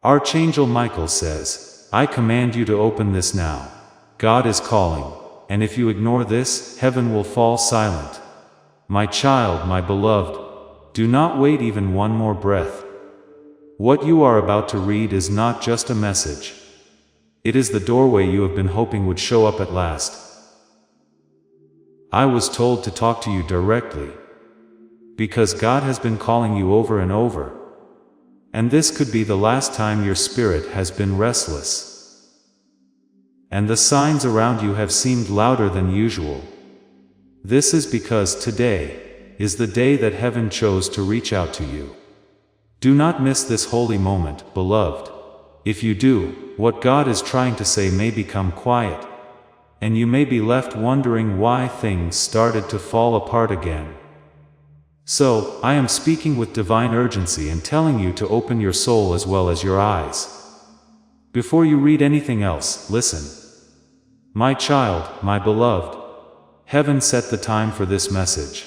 Archangel Michael says, I command you to open this now. God is calling, and if you ignore this, heaven will fall silent. My child, my beloved, do not wait even one more breath. What you are about to read is not just a message. It is the doorway you have been hoping would show up at last. I was told to talk to you directly, because God has been calling you over and over. And this could be the last time your spirit has been restless. And the signs around you have seemed louder than usual. This is because today is the day that heaven chose to reach out to you. Do not miss this holy moment, beloved. If you do, what God is trying to say may become quiet, and you may be left wondering why things started to fall apart again. So, I am speaking with divine urgency and telling you to open your soul as well as your eyes. Before you read anything else, listen. My child, my beloved, heaven set the time for this message.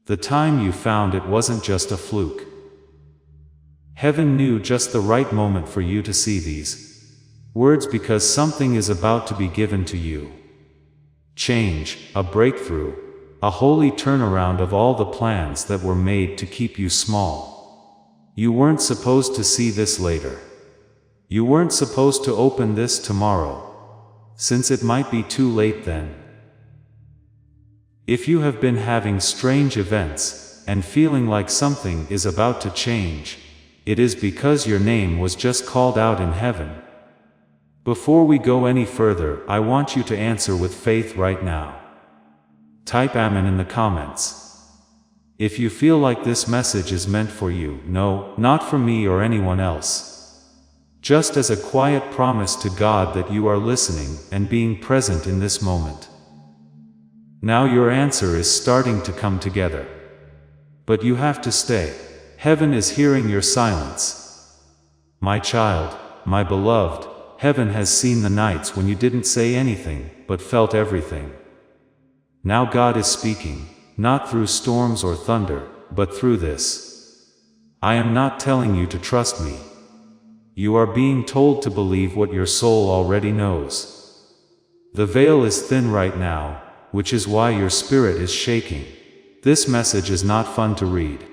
The time you found it wasn't just a fluke. Heaven knew just the right moment for you to see these words because something is about to be given to you. Change, a breakthrough, a holy turnaround of all the plans that were made to keep you small. You weren't supposed to see this later. You weren't supposed to open this tomorrow, since it might be too late then. If you have been having strange events, and feeling like something is about to change, it is because your name was just called out in heaven. Before we go any further, I want you to answer with faith right now. Type Amen in the comments. If you feel like this message is meant for you, no, not for me or anyone else. Just as a quiet promise to God that you are listening and being present in this moment. Now your answer is starting to come together. But you have to stay. Heaven is hearing your silence. My child, my beloved, heaven has seen the nights when you didn't say anything, but felt everything. Now God is speaking, not through storms or thunder, but through this. I am not telling you to trust me. You are being told to believe what your soul already knows. The veil is thin right now, which is why your spirit is shaking. This message is not fun to read.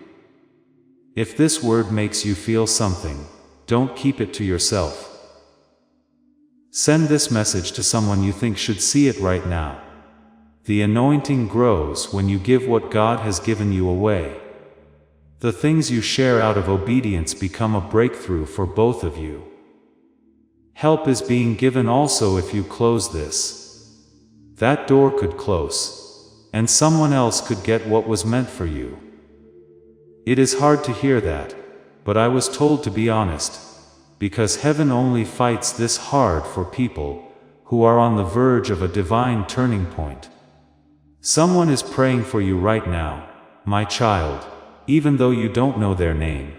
If this word makes you feel something, don't keep it to yourself. Send this message to someone you think should see it right now. The anointing grows when you give what God has given you away. The things you share out of obedience become a breakthrough for both of you. Help is being given also if you close this. That door could close, and someone else could get what was meant for you. It is hard to hear that, but I was told to be honest, because heaven only fights this hard for people who are on the verge of a divine turning point. Someone is praying for you right now, my child, even though you don't know their name.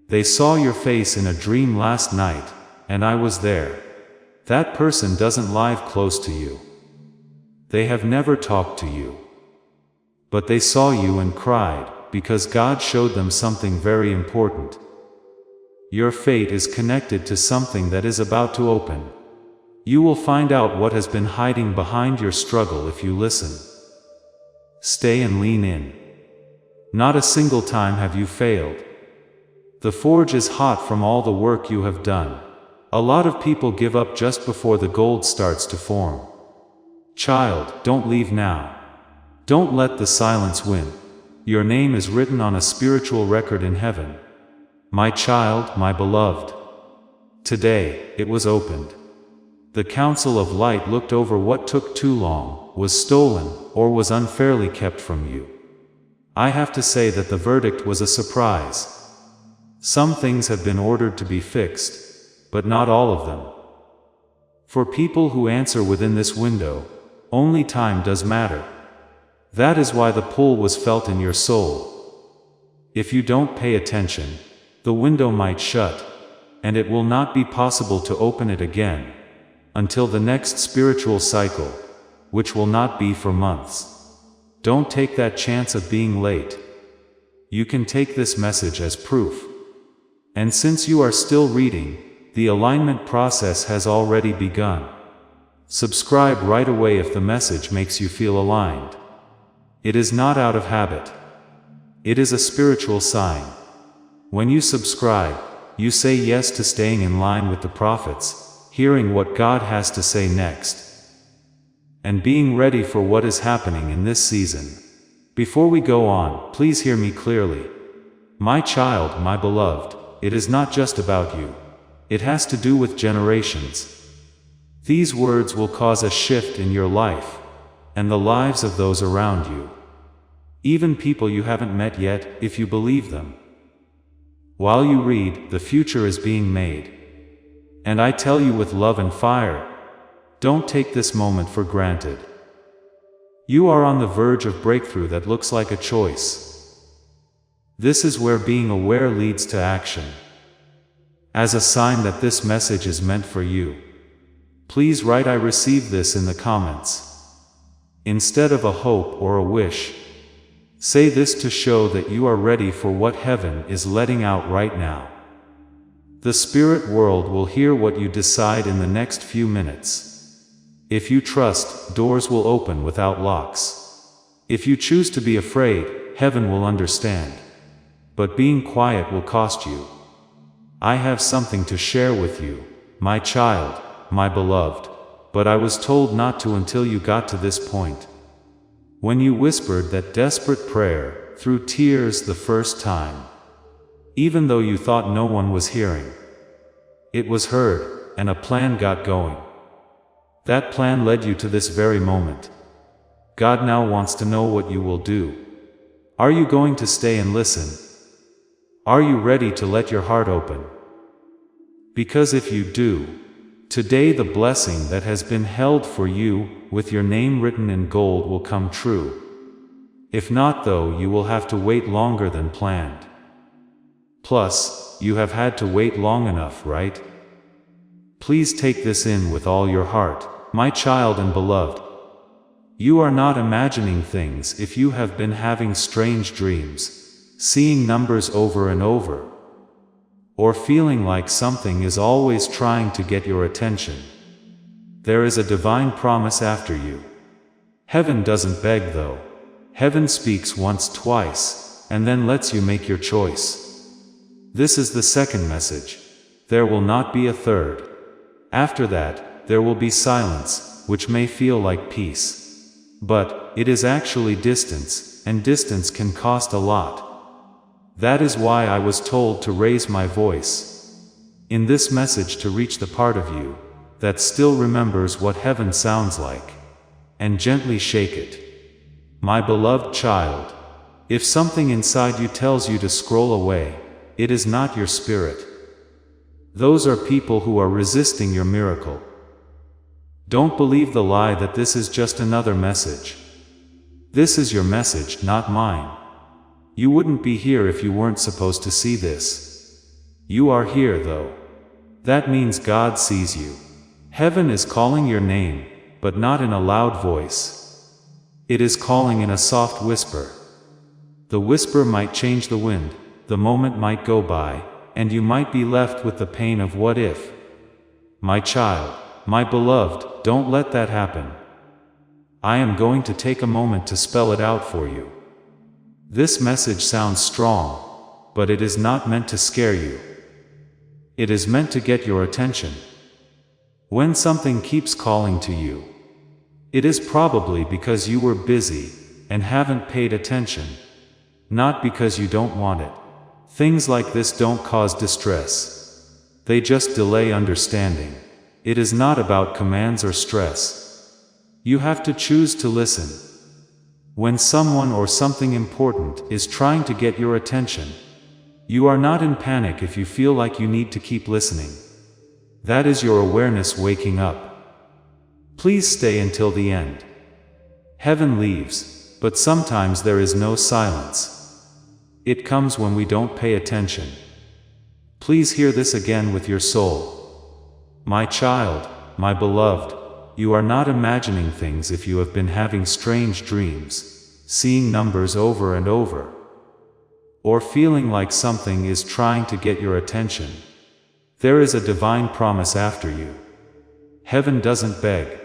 They saw your face in a dream last night, and I was there. That person doesn't live close to you. They have never talked to you. But they saw you and cried, because God showed them something very important. Your fate is connected to something that is about to open. You will find out what has been hiding behind your struggle if you listen. Stay and lean in. Not a single time have you failed. The forge is hot from all the work you have done. A lot of people give up just before the gold starts to form. Child, don't leave now. Don't let the silence win. Your name is written on a spiritual record in heaven. My child, my beloved. Today, it was opened. The Council of Light looked over what took too long, was stolen, or was unfairly kept from you. I have to say that the verdict was a surprise. Some things have been ordered to be fixed, but not all of them. For people who answer within this window, only time does matter. That is why the pull was felt in your soul. If you don't pay attention, the window might shut, and it will not be possible to open it again, until the next spiritual cycle, which will not be for months. Don't take that chance of being late. You can take this message as proof. And since you are still reading, the alignment process has already begun. Subscribe right away if the message makes you feel aligned. It is not out of habit. It is a spiritual sign. When you subscribe, you say yes to staying in line with the prophets, hearing what God has to say next, and being ready for what is happening in this season. Before we go on, please hear me clearly. My child, my beloved, it is not just about you. It has to do with generations. These words will cause a shift in your life, and the lives of those around you. Even people you haven't met yet, if you believe them. While you read, the future is being made. And I tell you with love and fire, don't take this moment for granted. You are on the verge of breakthrough that looks like a choice. This is where being aware leads to action. As a sign that this message is meant for you, please write "I received this" in the comments. Instead of a hope or a wish, say this to show that you are ready for what heaven is letting out right now. The spirit world will hear what you decide in the next few minutes. If you trust, doors will open without locks. If you choose to be afraid, heaven will understand. But being quiet will cost you. I have something to share with you, my child, my beloved, but I was told not to until you got to this point. When you whispered that desperate prayer, through tears the first time, even though you thought no one was hearing, it was heard, and a plan got going. That plan led you to this very moment. God now wants to know what you will do. Are you going to stay and listen? Are you ready to let your heart open? Because if you do, today the blessing that has been held for you, with your name written in gold, will come true. If not though, you will have to wait longer than planned. Plus, you have had to wait long enough, right? Please take this in with all your heart, my child and beloved. You are not imagining things if you have been having strange dreams, seeing numbers over and over, or feeling like something is always trying to get your attention. There is a divine promise after you. Heaven doesn't beg though. Heaven speaks once, twice, and then lets you make your choice. This is the second message. There will not be a third. After that, there will be silence, which may feel like peace. But it is actually distance, and distance can cost a lot. That is why I was told to raise my voice in this message to reach the part of you that still remembers what heaven sounds like, and gently shake it. My beloved child, if something inside you tells you to scroll away, it is not your spirit. Those are people who are resisting your miracle. Don't believe the lie that this is just another message. This is your message, not mine. You wouldn't be here if you weren't supposed to see this. You are here though. That means God sees you. Heaven is calling your name, but not in a loud voice. It is calling in a soft whisper. The whisper might change the wind, the moment might go by, and you might be left with the pain of what if. My child, my beloved, don't let that happen. I am going to take a moment to spell it out for you. This message sounds strong, but it is not meant to scare you. It is meant to get your attention. When something keeps calling to you, it is probably because you were busy and haven't paid attention, not because you don't want it. Things like this don't cause distress. They just delay understanding. It is not about commands or stress. You have to choose to listen. When someone or something important is trying to get your attention, you are not in panic if you feel like you need to keep listening. That is your awareness waking up. Please stay until the end. Heaven leaves, but sometimes there is no silence. It comes when we don't pay attention. Please hear this again with your soul. My child, my beloved, you are not imagining things if you have been having strange dreams, seeing numbers over and over, or feeling like something is trying to get your attention, there is a divine promise after you. Heaven doesn't beg.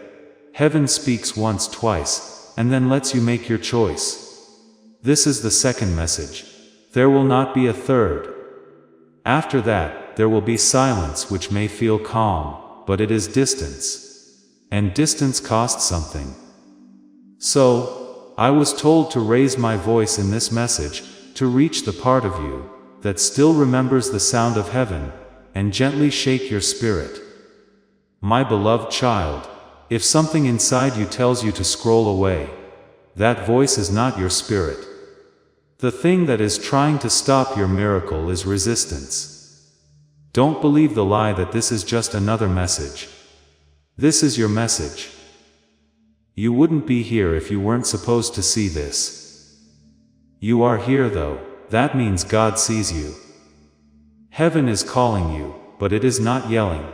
Heaven speaks once, twice, and then lets you make your choice. This is the second message. There will not be a third. After that, there will be silence, which may feel calm, but it is distance. And distance costs something. So, I was told to raise my voice in this message, to reach the part of you that still remembers the sound of heaven, and gently shake your spirit. My beloved child, if something inside you tells you to scroll away, that voice is not your spirit. The thing that is trying to stop your miracle is resistance. Don't believe the lie that this is just another message. This is your message. You wouldn't be here if you weren't supposed to see this. You are here though, that means God sees you. Heaven is calling you, but it is not yelling.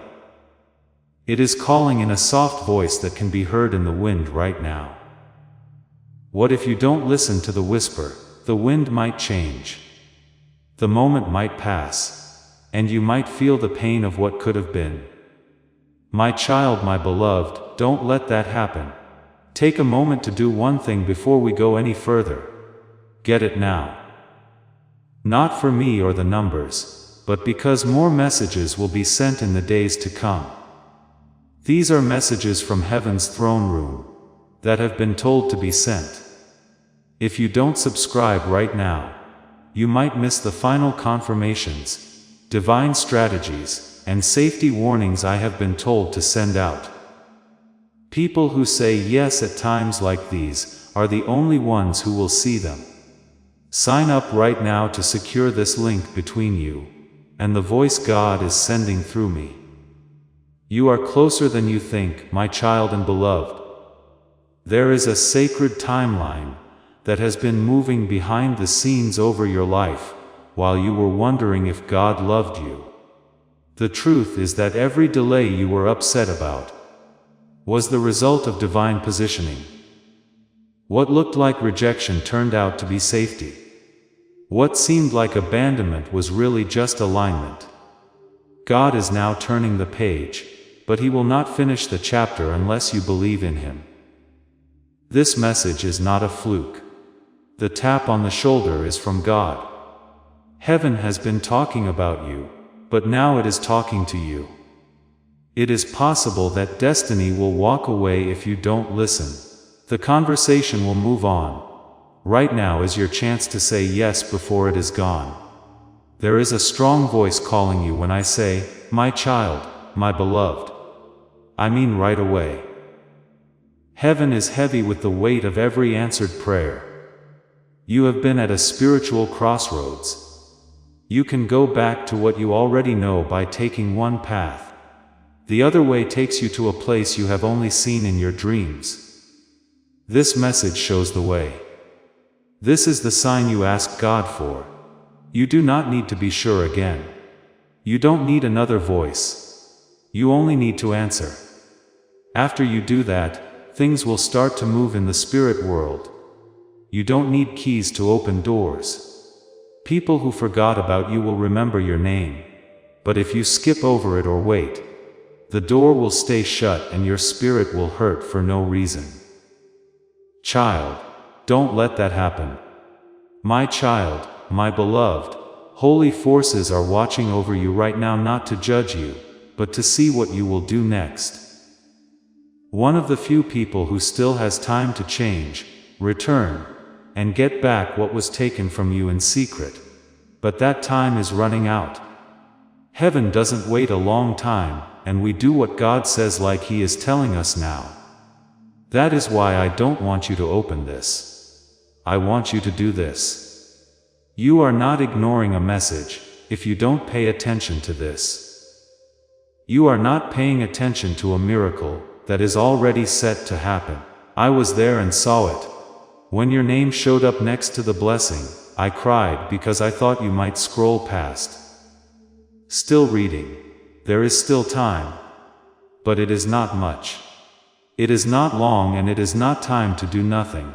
It is calling in a soft voice that can be heard in the wind right now. What if you don't listen to the whisper? The wind might change. The moment might pass, and you might feel the pain of what could have been. My child, my beloved, don't let that happen. Take a moment to do one thing before we go any further. Get it now. Not for me or the numbers, but because more messages will be sent in the days to come. These are messages from heaven's throne room that have been told to be sent. If you don't subscribe right now, you might miss the final confirmations, divine strategies, and safety warnings I have been told to send out. People who say yes at times like these are the only ones who will see them. Sign up right now to secure this link between you and the voice God is sending through me. You are closer than you think, my child and beloved. There is a sacred timeline that has been moving behind the scenes over your life, while you were wondering if God loved you. The truth is that every delay you were upset about was the result of divine positioning. What looked like rejection turned out to be safety. What seemed like abandonment was really just alignment. God is now turning the page, but He will not finish the chapter unless you believe in Him. This message is not a fluke. The tap on the shoulder is from God. Heaven has been talking about you, but now it is talking to you. It is possible that destiny will walk away if you don't listen. The conversation will move on. Right now is your chance to say yes before it is gone. There is a strong voice calling you when I say, my child, my beloved. I mean right away. Heaven is heavy with the weight of every answered prayer. You have been at a spiritual crossroads. You can go back to what you already know by taking one path. The other way takes you to a place you have only seen in your dreams. This message shows the way. This is the sign you asked God for. You do not need to be sure again. You don't need another voice. You only need to answer. After you do that, things will start to move in the spirit world. You don't need keys to open doors. People who forgot about you will remember your name. But if you skip over it or wait, the door will stay shut and your spirit will hurt for no reason. Child, don't let that happen. My child, my beloved, holy forces are watching over you right now, not to judge you, but to see what you will do next. One of the few people who still has time to change, return, and get back what was taken from you in secret. But that time is running out. Heaven doesn't wait a long time, and we do what God says like He is telling us now. That is why I don't want you to open this. I want you to do this. You are not ignoring a message if you don't pay attention to this. You are not paying attention to a miracle that is already set to happen. I was there and saw it. When your name showed up next to the blessing, I cried because I thought you might scroll past. Still reading. There is still time. But it is not much. It is not long and it is not time to do nothing.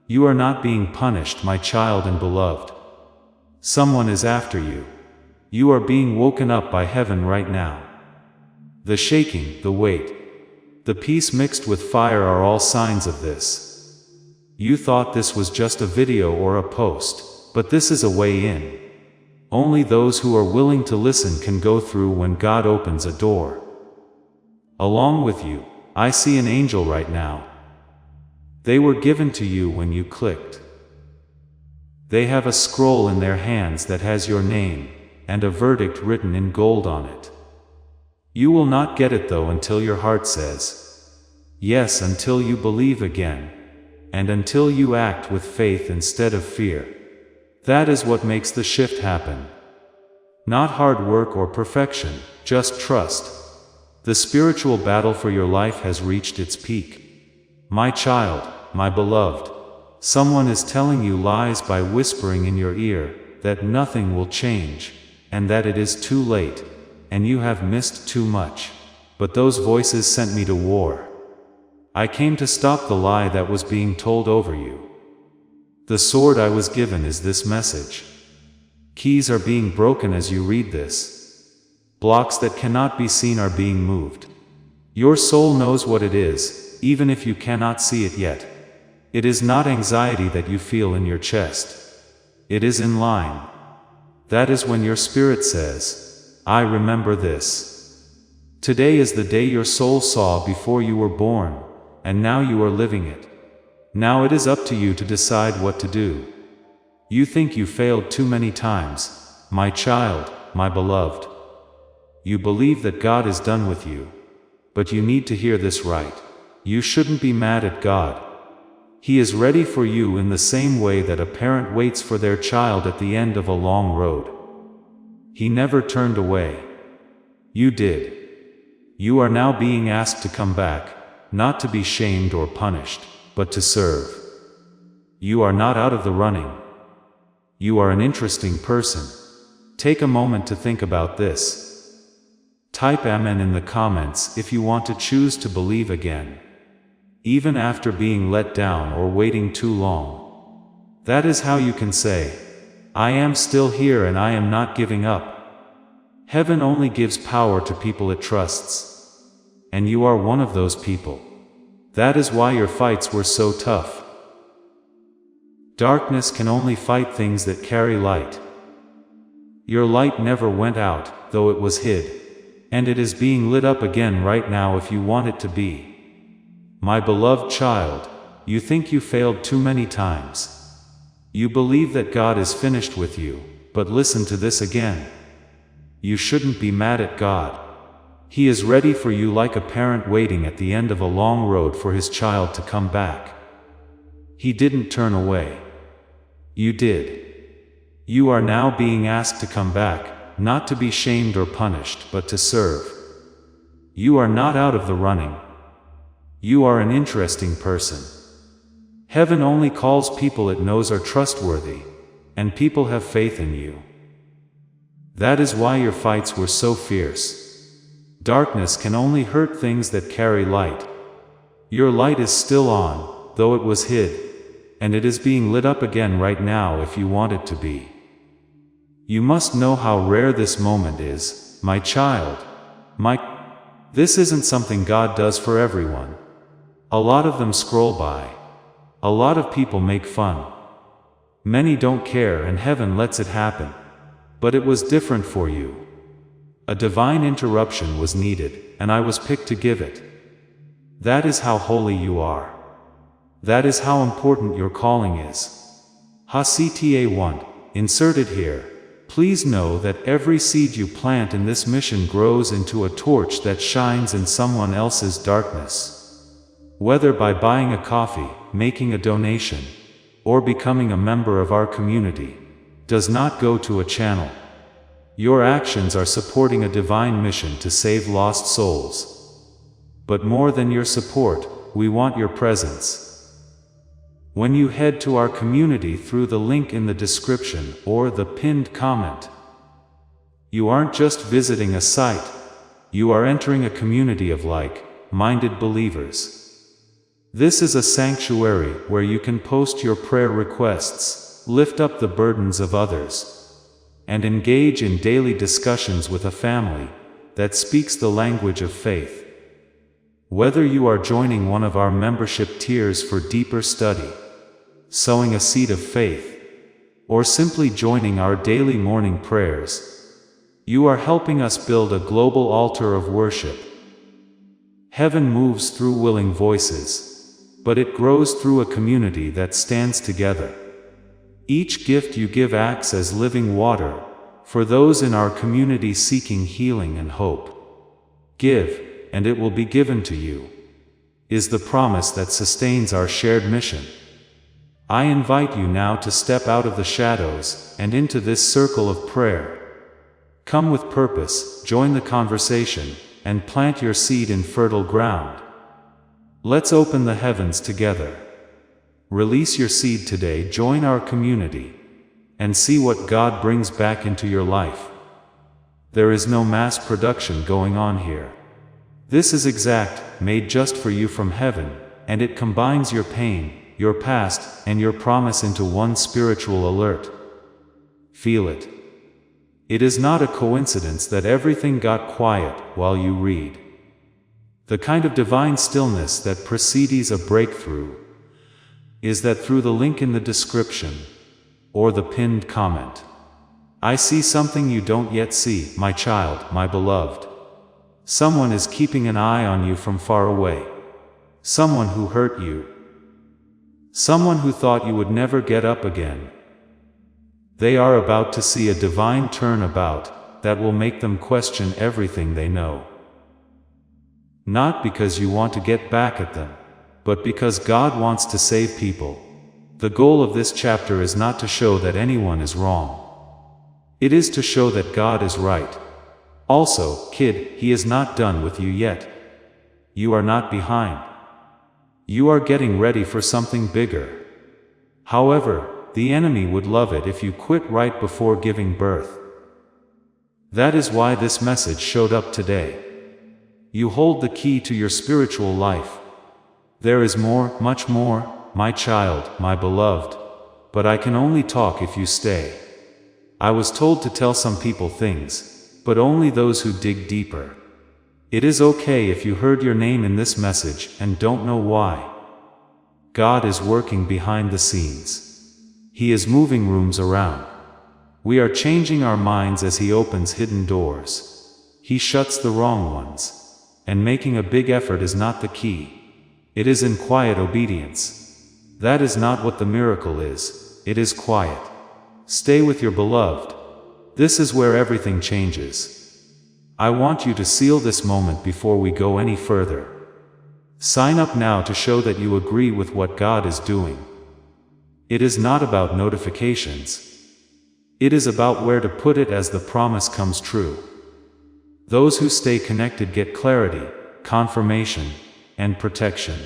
You are not being punished, my child and beloved. Someone is after you. You are being woken up by heaven right now. The shaking, the weight, the peace mixed with fire are all signs of this. You thought this was just a video or a post, but this is a way in. Only those who are willing to listen can go through when God opens a door. Along with you, I see an angel right now. They were given to you when you clicked. They have a scroll in their hands that has your name, and a verdict written in gold on it. You will not get it though until your heart says yes, until you believe again, and until you act with faith instead of fear. That is what makes the shift happen. Not hard work or perfection, just trust. The spiritual battle for your life has reached its peak. My child, my beloved, someone is telling you lies by whispering in your ear that nothing will change, and that it is too late, and you have missed too much. But those voices sent me to war. I came to stop the lie that was being told over you. The sword I was given is this message. Keys are being broken as you read this. Blocks that cannot be seen are being moved. Your soul knows what it is, even if you cannot see it yet. It is not anxiety that you feel in your chest. It is in line. That is when your spirit says, I remember this. Today is the day your soul saw before you were born, and now you are living it. Now it is up to you to decide what to do. You think you failed too many times, my child, my beloved. You believe that God is done with you. But you need to hear this right. You shouldn't be mad at God. He is ready for you in the same way that a parent waits for their child at the end of a long road. He never turned away. You did. You are now being asked to come back, not to be shamed or punished, but to serve. You are not out of the running. You are an interesting person. Take a moment to think about this. Type Amen in the comments if you want to choose to believe again. Even after being let down or waiting too long. That is how you can say, I am still here and I am not giving up. Heaven only gives power to people it trusts. And you are one of those people. That is why your fights were so tough. Darkness can only fight things that carry light. Your light never went out, though it was hid. And it is being lit up again right now if you want it to be. My beloved child, you think you failed too many times. You believe that God is finished with you, but listen to this again. You shouldn't be mad at God. He is ready for you like a parent waiting at the end of a long road for his child to come back. He didn't turn away. You did. You are now being asked to come back, not to be shamed or punished, but to serve. You are not out of the running. You are an interesting person. Heaven only calls people it knows are trustworthy, and people have faith in you. That is why your fights were so fierce. Darkness can only hurt things that carry light. Your light is still on, though it was hid, and it is being lit up again right now if you want it to be. You must know how rare this moment is, my child. This isn't something God does for everyone. A lot of them scroll by. A lot of people make fun. Many don't care and heaven lets it happen. But it was different for you. A divine interruption was needed, and I was picked to give it. That is how holy you are. That is how important your calling is. HaCTA 1, inserted here. Please know that every seed you plant in this mission grows into a torch that shines in someone else's darkness. Whether by buying a coffee, making a donation, or becoming a member of our community, does not go to a channel. Your actions are supporting a divine mission to save lost souls. But more than your support, we want your presence. When you head to our community through the link in the description or the pinned comment, you aren't just visiting a site, you are entering a community of like-minded believers. This is a sanctuary where you can post your prayer requests, lift up the burdens of others, and engage in daily discussions with a family that speaks the language of faith. Whether you are joining one of our membership tiers for deeper study, sowing a seed of faith, or simply joining our daily morning prayers, you are helping us build a global altar of worship. Heaven moves through willing voices, but it grows through a community that stands together. Each gift you give acts as living water for those in our community seeking healing and hope. Give, and it will be given to you, is the promise that sustains our shared mission. I invite you now to step out of the shadows and into this circle of prayer. Come with purpose, join the conversation, and plant your seed in fertile ground. Let's open the heavens together. Release your seed today, join our community, and see what God brings back into your life. There is no mass production going on here. This is exact, made just for you from heaven, and it combines your pain, your past, and your promise into one spiritual alert. Feel it. It is not a coincidence that everything got quiet while you read. The kind of divine stillness that precedes a breakthrough is that through the link in the description, or the pinned comment. I see something you don't yet see, my child, my beloved. Someone is keeping an eye on you from far away. Someone who hurt you. Someone who thought you would never get up again. They are about to see a divine turnabout that will make them question everything they know. Not because you want to get back at them, but because God wants to save people. The goal of this chapter is not to show that anyone is wrong. It is to show that God is right. Also, kid, He is not done with you yet. You are not behind. You are getting ready for something bigger. However, the enemy would love it if you quit right before giving birth. That is why this message showed up today. You hold the key to your spiritual life. There is more, much more, my child, my beloved, but I can only talk if you stay. I was told to tell some people things, but only those who dig deeper. It is okay if you heard your name in this message and don't know why. God is working behind the scenes. He is moving rooms around. We are changing our minds as He opens hidden doors. He shuts the wrong ones. And making a big effort is not the key. It is in quiet obedience. That is not what the miracle is. It is quiet. Stay with your beloved. This is where everything changes. I want you to seal this moment before we go any further. Sign up now to show that you agree with what God is doing. It is not about notifications. It is about where to put it as the promise comes true. Those who stay connected get clarity, confirmation, and protection.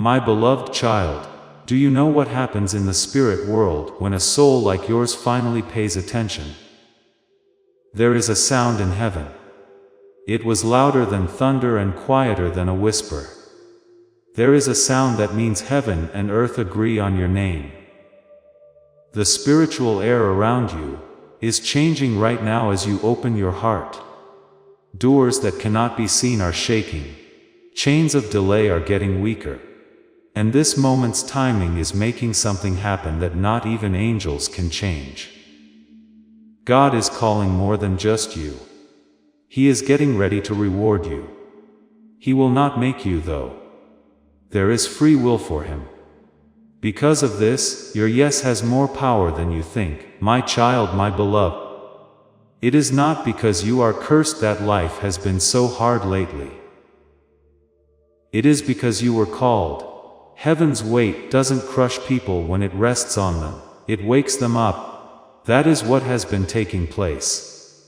My beloved child, do you know what happens in the spirit world when a soul like yours finally pays attention? There is a sound in heaven. It was louder than thunder and quieter than a whisper. There is a sound that means heaven and earth agree on your name. The spiritual air around you is changing right now as you open your heart. Doors that cannot be seen are shaking. Chains of delay are getting weaker. And this moment's timing is making something happen that not even angels can change. God is calling more than just you. He is getting ready to reward you. He will not make you, though. There is free will for Him. Because of this, your yes has more power than you think, my child, my beloved. It is not because you are cursed that life has been so hard lately. It is because you were called. Heaven's weight doesn't crush people when it rests on them, it wakes them up. That is what has been taking place.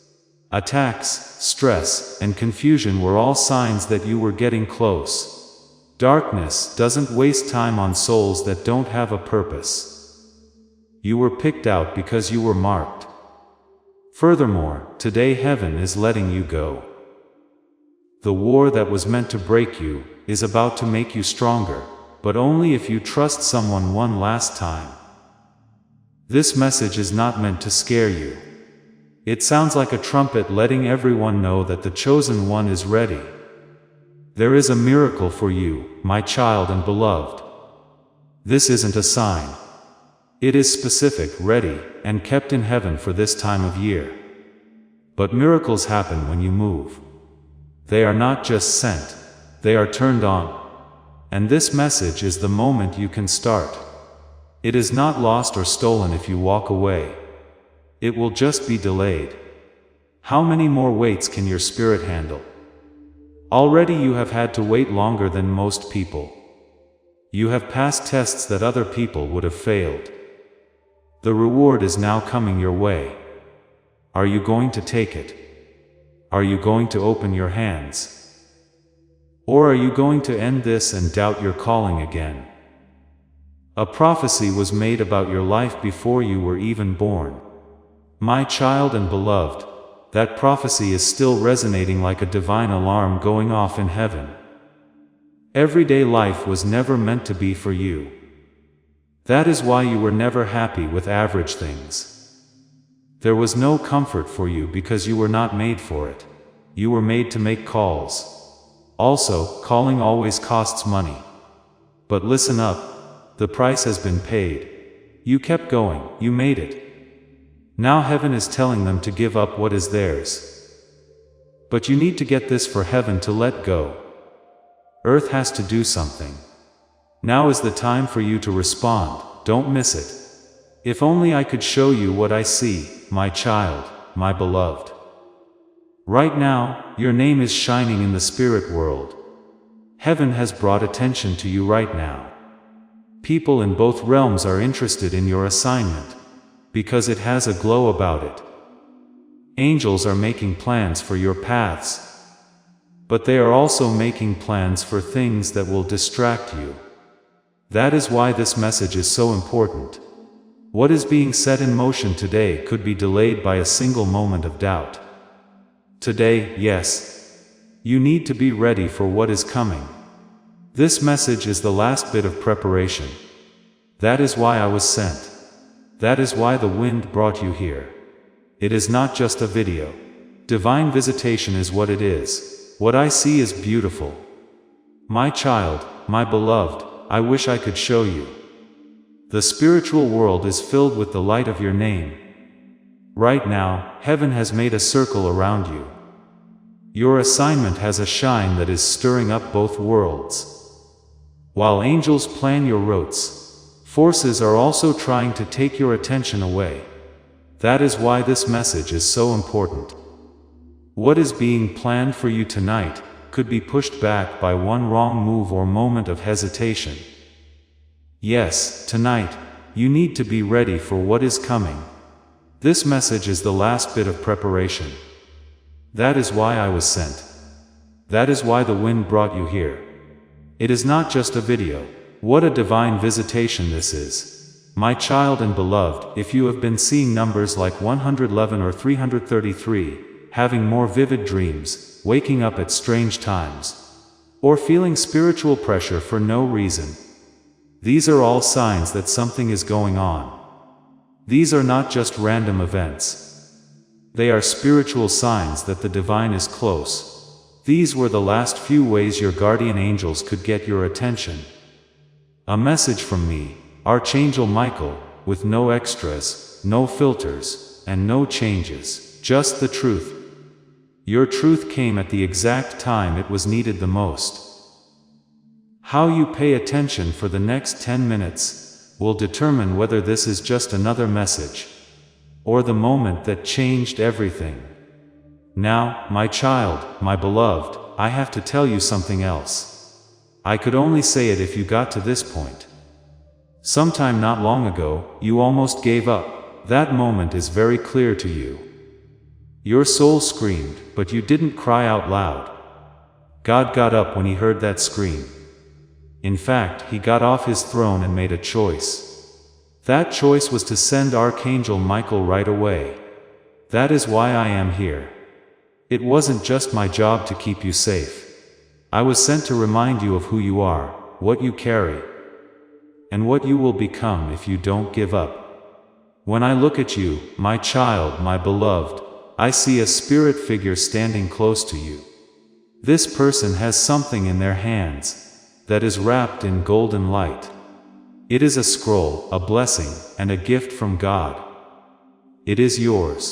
Attacks, stress, and confusion were all signs that you were getting close. Darkness doesn't waste time on souls that don't have a purpose. You were picked out because you were marked. Furthermore, today heaven is letting you go. The war that was meant to break you is about to make you stronger, but only if you trust someone one last time. This message is not meant to scare you. It sounds like a trumpet letting everyone know that the chosen one is ready. There is a miracle for you, my child and beloved. This isn't a sign. It is specific, ready, and kept in heaven for this time of year. But miracles happen when you move. They are not just sent, they are turned on. And this message is the moment you can start. It is not lost or stolen if you walk away. It will just be delayed. How many more waits can your spirit handle? Already you have had to wait longer than most people. You have passed tests that other people would have failed. The reward is now coming your way. Are you going to take it? Are you going to open your hands? Or are you going to end this and doubt your calling again? A prophecy was made about your life before you were even born. My child and beloved, that prophecy is still resonating like a divine alarm going off in heaven. Everyday life was never meant to be for you. That is why you were never happy with average things. There was no comfort for you because you were not made for it. You were made to make calls. Also, calling always costs money. But listen up, the price has been paid. You kept going, you made it. Now heaven is telling them to give up what is theirs. But you need to get this for heaven to let go. Earth has to do something. Now is the time for you to respond, don't miss it. If only I could show you what I see, my child, my beloved. Right now, your name is shining in the spirit world. Heaven has brought attention to you right now. People in both realms are interested in your assignment, because it has a glow about it. Angels are making plans for your paths, but they are also making plans for things that will distract you. That is why this message is so important. What is being set in motion today could be delayed by a single moment of doubt. Today, yes, you need to be ready for what is coming. This message is the last bit of preparation. That is why I was sent. That is why the wind brought you here. It is not just a video. Divine visitation is what it is. What I see is beautiful. My child, my beloved, I wish I could show you. The spiritual world is filled with the light of your name. Right now, heaven has made a circle around you. Your assignment has a shine that is stirring up both worlds. While angels plan your routes, forces are also trying to take your attention away. That is why this message is so important. What is being planned for you tonight could be pushed back by one wrong move or moment of hesitation. Yes, tonight, you need to be ready for what is coming. This message is the last bit of preparation. That is why I was sent. That is why the wind brought you here. It is not just a video. What a divine visitation this is. My child and beloved, if you have been seeing numbers like 111 or 333, having more vivid dreams, waking up at strange times, or feeling spiritual pressure for no reason, these are all signs that something is going on. These are not just random events. They are spiritual signs that the divine is close. These were the last few ways your guardian angels could get your attention. A message from me, Archangel Michael, with no extras, no filters, and no changes, just the truth. Your truth came at the exact time it was needed the most. How you pay attention for the next 10 minutes will determine whether this is just another message, or the moment that changed everything. Now, my child, my beloved, I have to tell you something else. I could only say it if you got to this point. Sometime not long ago, you almost gave up. That moment is very clear to you. Your soul screamed, but you didn't cry out loud. God got up when he heard that scream. In fact, he got off his throne and made a choice. That choice was to send Archangel Michael right away. That is why I am here. It wasn't just my job to keep you safe. I was sent to remind you of who you are, what you carry, and what you will become if you don't give up. When I look at you, my child, my beloved, I see a spirit figure standing close to you. This person has something in their hands that is wrapped in golden light. It is a scroll, a blessing, and a gift from God. It is yours.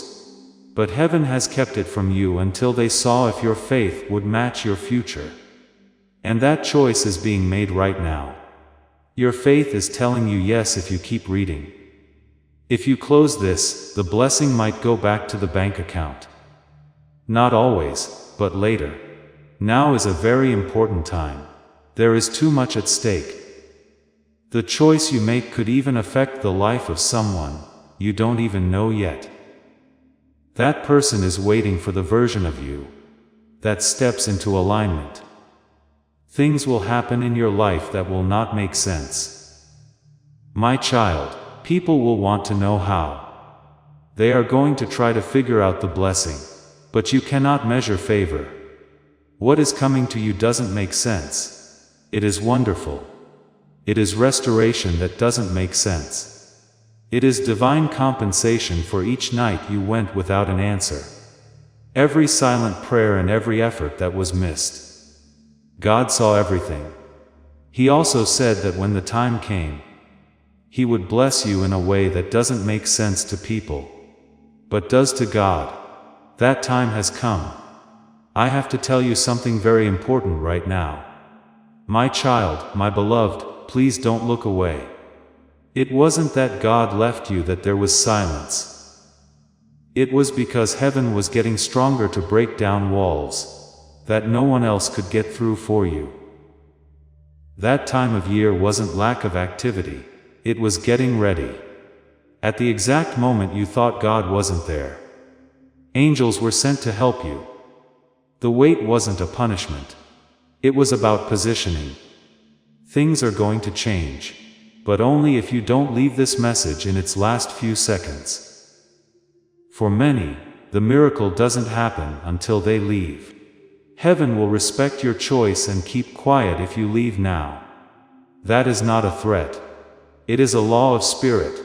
But heaven has kept it from you until they saw if your faith would match your future. And that choice is being made right now. Your faith is telling you yes if you keep reading. If you close this, the blessing might go back to the bank account. Not always, but later. Now is a very important time. There is too much at stake. The choice you make could even affect the life of someone you don't even know yet. That person is waiting for the version of you that steps into alignment. Things will happen in your life that will not make sense. My child, people will want to know how. They are going to try to figure out the blessing, but you cannot measure favor. What is coming to you doesn't make sense. It is wonderful. It is restoration that doesn't make sense. It is divine compensation for each night you went without an answer. Every silent prayer and every effort that was missed. God saw everything. He also said that when the time came, He would bless you in a way that doesn't make sense to people, but does to God. That time has come. I have to tell you something very important right now. My child, my beloved, please don't look away. It wasn't that God left you that there was silence. It was because heaven was getting stronger to break down walls that no one else could get through for you. That time of year wasn't lack of activity. It was getting ready. At the exact moment you thought God wasn't there, angels were sent to help you. The wait wasn't a punishment. It was about positioning. Things are going to change, but only if you don't leave this message in its last few seconds. For many, the miracle doesn't happen until they leave. Heaven will respect your choice and keep quiet if you leave now. That is not a threat. It is a law of spirit.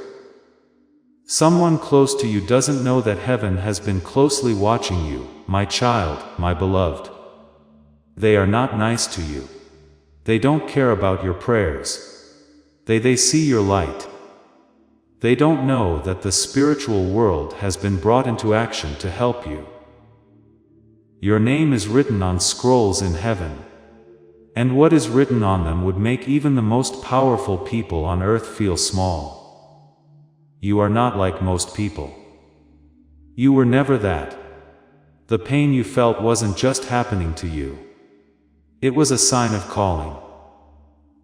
Someone close to you doesn't know that heaven has been closely watching you, my child, my beloved. They are not nice to you. They don't care about your prayers. They see your light. They don't know that the spiritual world has been brought into action to help you. Your name is written on scrolls in heaven, and what is written on them would make even the most powerful people on earth feel small. You are not like most people. You were never that. The pain you felt wasn't just happening to you. It was a sign of calling.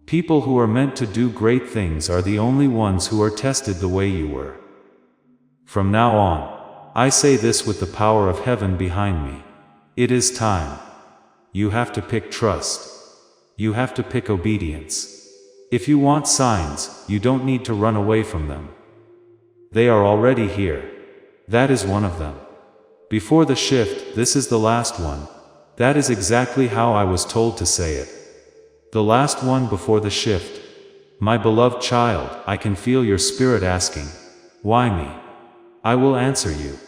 People who are meant to do great things are the only ones who are tested the way you were. From now on, I say this with the power of heaven behind me. It is time. You have to pick trust. You have to pick obedience. If you want signs, you don't need to run away from them. They are already here. That is one of them. Before the shift, this is the last one. That is exactly how I was told to say it. The last one before the shift. My beloved child, I can feel your spirit asking, why me? I will answer you.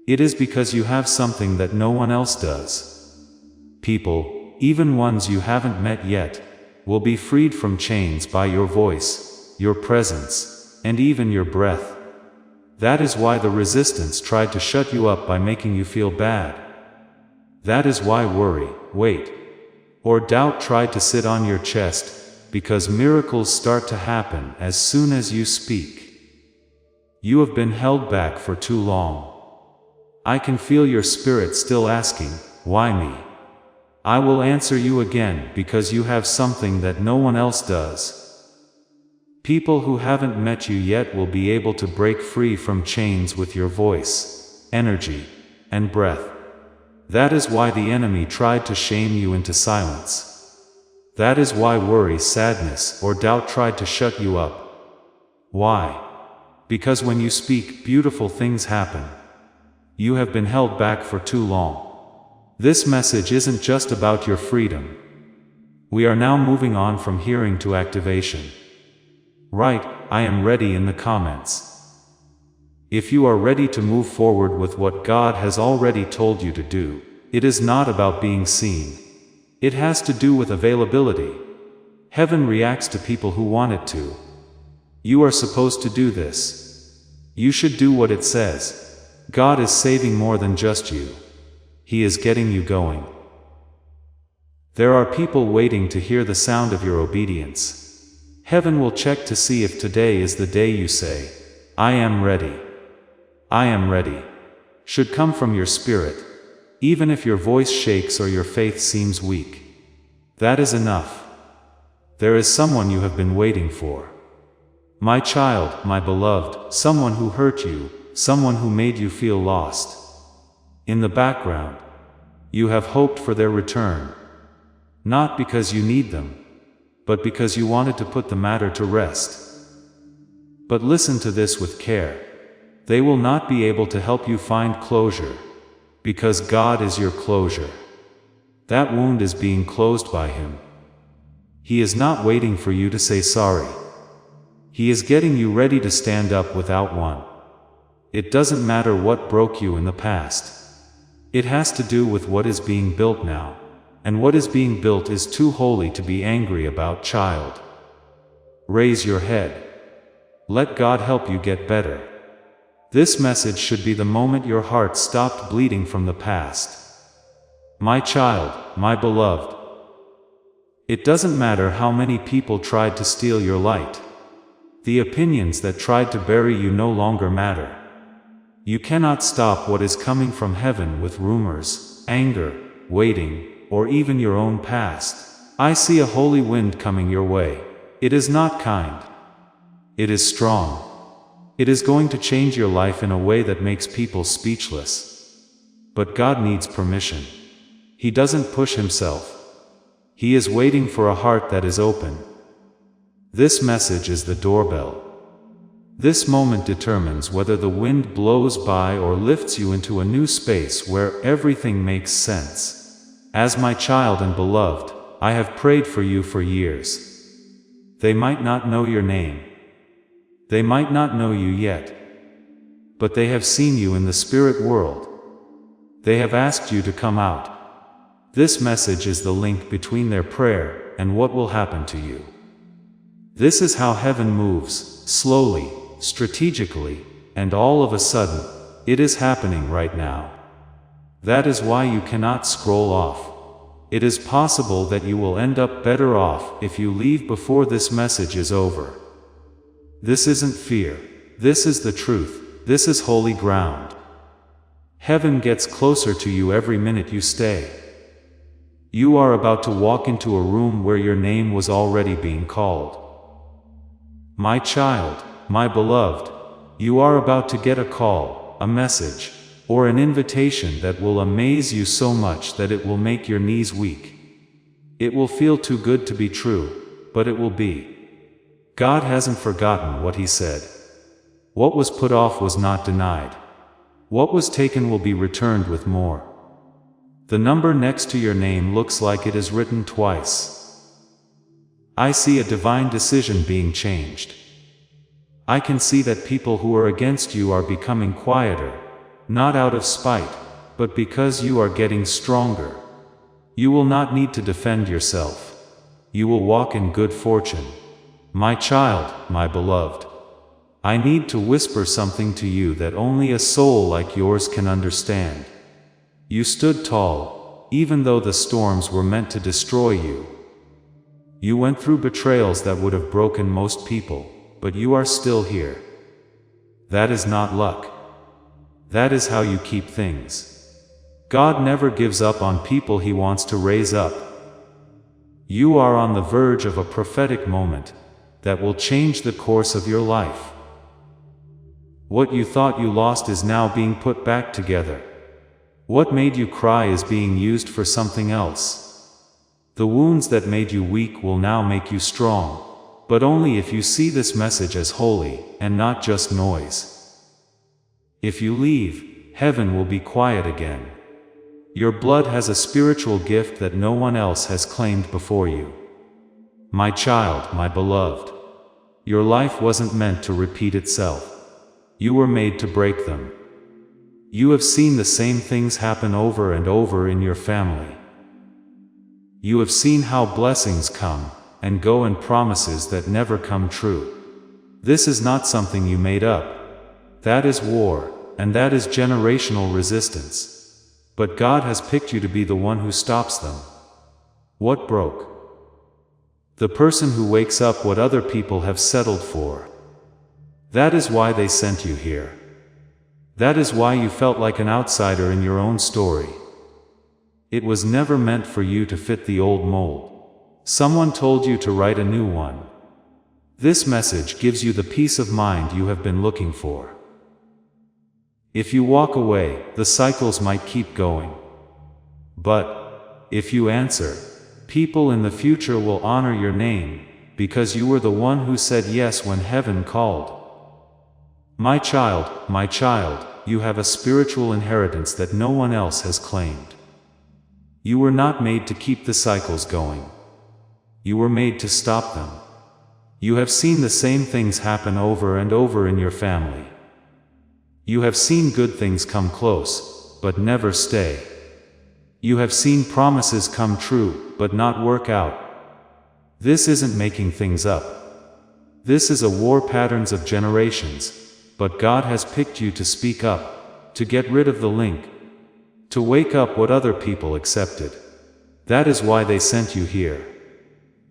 It is because you have something that no one else does. People, even ones you haven't met yet, will be freed from chains by your voice, your presence, and even your breath. That is why the resistance tried to shut you up by making you feel bad. That is why worry, wait, or doubt tried to sit on your chest, because miracles start to happen as soon as you speak. You have been held back for too long. I can feel your spirit still asking, why me? I will answer you again because you have something that no one else does. People who haven't met you yet will be able to break free from chains with your voice, energy, and breath. That is why the enemy tried to shame you into silence. That is why worry, sadness, or doubt tried to shut you up. Why? Because when you speak, beautiful things happen. You have been held back for too long. This message isn't just about your freedom. We are now moving on from hearing to activation. Write, I am ready in the comments. If you are ready to move forward with what God has already told you to do, it is not about being seen. It has to do with availability. Heaven reacts to people who want it to. You are supposed to do this. You should do what it says. God is saving more than just you. He is getting you going. There are people waiting to hear the sound of your obedience. Heaven will check to see if today is the day you say, "I am ready. I am ready," should come from your spirit, even if your voice shakes or your faith seems weak. That is enough. There is someone you have been waiting for. My child, my beloved, someone who hurt you, someone who made you feel lost. In the background, you have hoped for their return. Not because you need them, but because you wanted to put the matter to rest. But listen to this with care. They will not be able to help you find closure, because God is your closure. That wound is being closed by Him. He is not waiting for you to say sorry. He is getting you ready to stand up without one. It doesn't matter what broke you in the past. It has to do with what is being built now, and what is being built is too holy to be angry about, child. Raise your head. Let God help you get better. This message should be the moment your heart stopped bleeding from the past. My child, my beloved. It doesn't matter how many people tried to steal your light. The opinions that tried to bury you no longer matter. You cannot stop what is coming from heaven with rumors, anger, waiting, or even your own past. I see a holy wind coming your way. It is not kind. It is strong. It is going to change your life in a way that makes people speechless. But God needs permission. He doesn't push Himself. He is waiting for a heart that is open. This message is the doorbell. This moment determines whether the wind blows by or lifts you into a new space where everything makes sense. As my child and beloved, I have prayed for you for years. They might not know your name. They might not know you yet. But they have seen you in the spirit world. They have asked you to come out. This message is the link between their prayer and what will happen to you. This is how heaven moves, slowly, strategically, and all of a sudden, it is happening right now. That is why you cannot scroll off. It is possible that you will end up better off if you leave before this message is over. This isn't fear. This is the truth. This is holy ground. Heaven gets closer to you every minute you stay. You are about to walk into a room where your name was already being called. My child, my beloved, you are about to get a call, a message, or an invitation that will amaze you so much that it will make your knees weak. It will feel too good to be true, but it will be. God hasn't forgotten what He said. What was put off was not denied. What was taken will be returned with more. The number next to your name looks like it is written twice. I see a divine decision being changed. I can see that people who are against you are becoming quieter, not out of spite, but because you are getting stronger. You will not need to defend yourself. You will walk in good fortune. My child, my beloved. I need to whisper something to you that only a soul like yours can understand. You stood tall, even though the storms were meant to destroy you. You went through betrayals that would have broken most people, but you are still here. That is not luck. That is how you keep things. God never gives up on people He wants to raise up. You are on the verge of a prophetic moment that will change the course of your life. What you thought you lost is now being put back together. What made you cry is being used for something else. The wounds that made you weak will now make you strong, but only if you see this message as holy, and not just noise. If you leave, heaven will be quiet again. Your blood has a spiritual gift that no one else has claimed before you. My child, my beloved. Your life wasn't meant to repeat itself. You were made to break them. You have seen the same things happen over and over in your family. You have seen how blessings come and go and promises that never come true. This is not something you made up. That is war, and that is generational resistance. But God has picked you to be the one who stops them. What broke? The person who wakes up what other people have settled for. That is why they sent you here. That is why you felt like an outsider in your own story. It was never meant for you to fit the old mold. Someone told you to write a new one. This message gives you the peace of mind you have been looking for. If you walk away, the cycles might keep going. But if you answer, people in the future will honor your name, because you were the one who said yes when heaven called. My child, you have a spiritual inheritance that no one else has claimed. You were not made to keep the cycles going. You were made to stop them. You have seen the same things happen over and over in your family. You have seen good things come close, but never stay. You have seen promises come true, but not work out. This isn't making things up. This is a war patterns of generations. But God has picked you to speak up, to get rid of the link, to wake up what other people accepted. That is why they sent you here.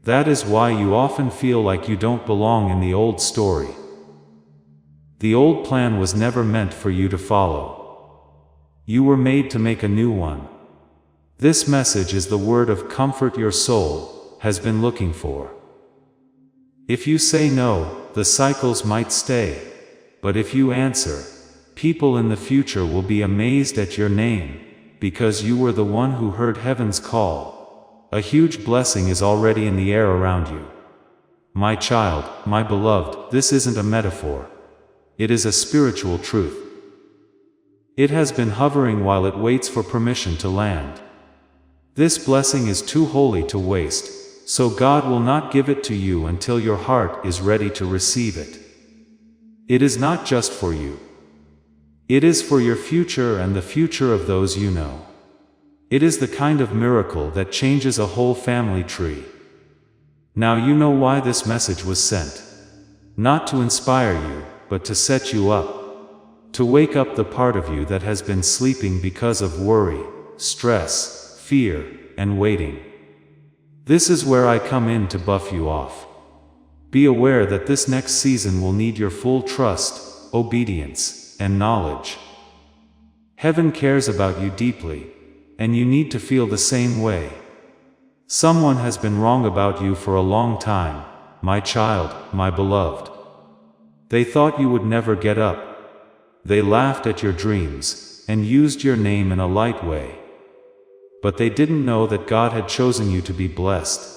That is why you often feel like you don't belong in the old story. The old plan was never meant for you to follow. You were made to make a new one. This message is the word of comfort your soul has been looking for. If you say no, the cycles might stay. But if you answer, people in the future will be amazed at your name, because you were the one who heard heaven's call. A huge blessing is already in the air around you. My child, my beloved, this isn't a metaphor. It is a spiritual truth. It has been hovering while it waits for permission to land. This blessing is too holy to waste, so God will not give it to you until your heart is ready to receive it. It is not just for you. It is for your future and the future of those you know. It is the kind of miracle that changes a whole family tree. Now you know why this message was sent. Not to inspire you, but to set you up. To wake up the part of you that has been sleeping because of worry, stress, fear, and waiting. This is where I come in to buff you off. Be aware that this next season will need your full trust, obedience, and knowledge. Heaven cares about you deeply, and you need to feel the same way. Someone has been wrong about you for a long time, my child, my beloved. They thought you would never get up. They laughed at your dreams, and used your name in a light way. But they didn't know that God had chosen you to be blessed.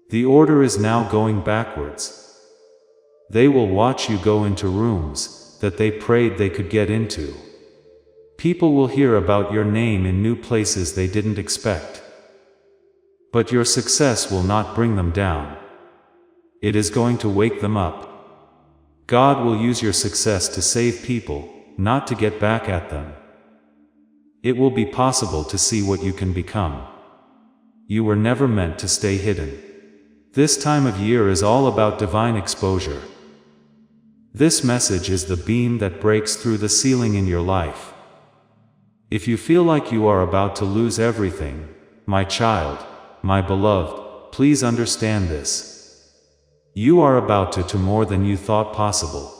The order is now going backwards. They will watch you go into rooms that they prayed they could get into. People will hear about your name in new places they didn't expect. But your success will not bring them down. It is going to wake them up. God will use your success to save people, not to get back at them. It will be possible to see what you can become. You were never meant to stay hidden. This time of year is all about divine exposure. This message is the beam that breaks through the ceiling in your life. If you feel like you are about to lose everything, my child, my beloved, please understand this. You are about to more than you thought possible.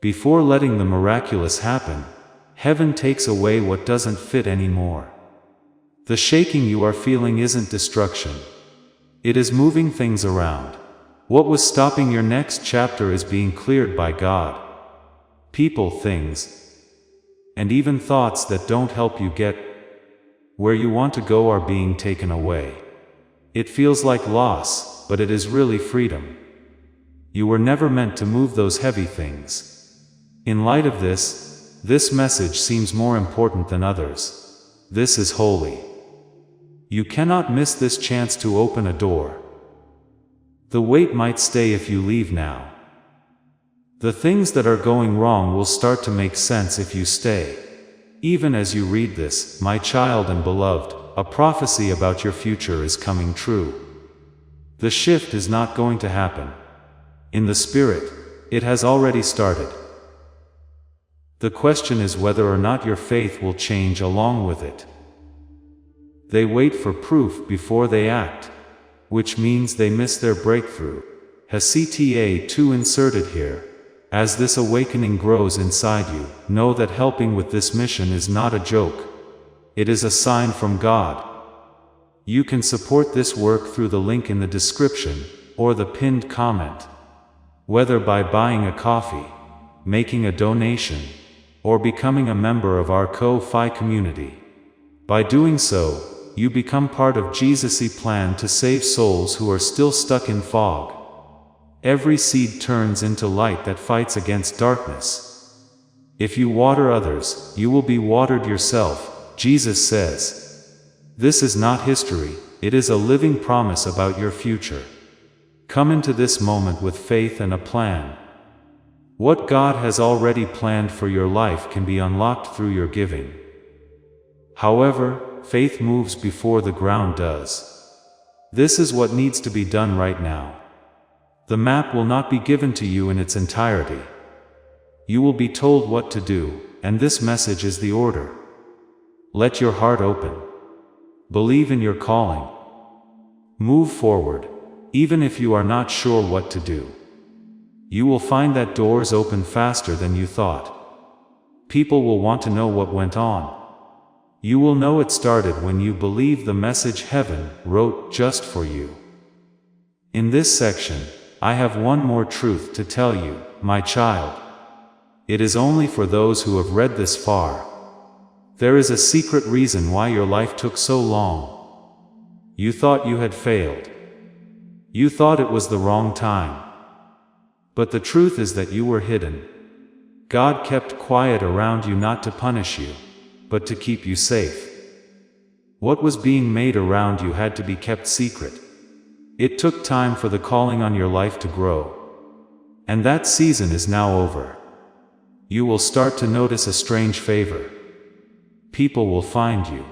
Before letting the miraculous happen, heaven takes away what doesn't fit anymore. The shaking you are feeling isn't destruction. It is moving things around. What was stopping your next chapter is being cleared by God. People, things, and even thoughts that don't help you get where you want to go are being taken away. It feels like loss, but it is really freedom. You were never meant to move those heavy things. In light of this message seems more important than others. This is holy. You cannot miss this chance to open a door. The weight might stay if you leave now. The things that are going wrong will start to make sense if you stay. Even as you read this, my child and beloved, a prophecy about your future is coming true. The shift is not going to happen. In the spirit, it has already started. The question is whether or not your faith will change along with it. They wait for proof before they act, which means they miss their breakthrough. Has CTA 2 inserted here. As this awakening grows inside you, know that helping with this mission is not a joke. It is a sign from God. You can support this work through the link in the description, or the pinned comment. Whether by buying a coffee, making a donation, or becoming a member of our Ko-Fi community. By doing so, you become part of Jesus' plan to save souls who are still stuck in fog. Every seed turns into light that fights against darkness. If you water others, you will be watered yourself, Jesus says. This is not history, it is a living promise about your future. Come into this moment with faith and a plan. What God has already planned for your life can be unlocked through your giving. However, faith moves before the ground does. This is what needs to be done right now. The map will not be given to you in its entirety. You will be told what to do, and this message is the order. Let your heart open. Believe in your calling. Move forward, even if you are not sure what to do. You will find that doors open faster than you thought. People will want to know what went on. You will know it started when you believe the message heaven wrote just for you. In this section, I have one more truth to tell you, my child. It is only for those who have read this far. There is a secret reason why your life took so long. You thought you had failed. You thought it was the wrong time. But the truth is that you were hidden. God kept quiet around you not to punish you, but to keep you safe. What was being made around you had to be kept secret. It took time for the calling on your life to grow. And that season is now over. You will start to notice a strange favor. People will find you.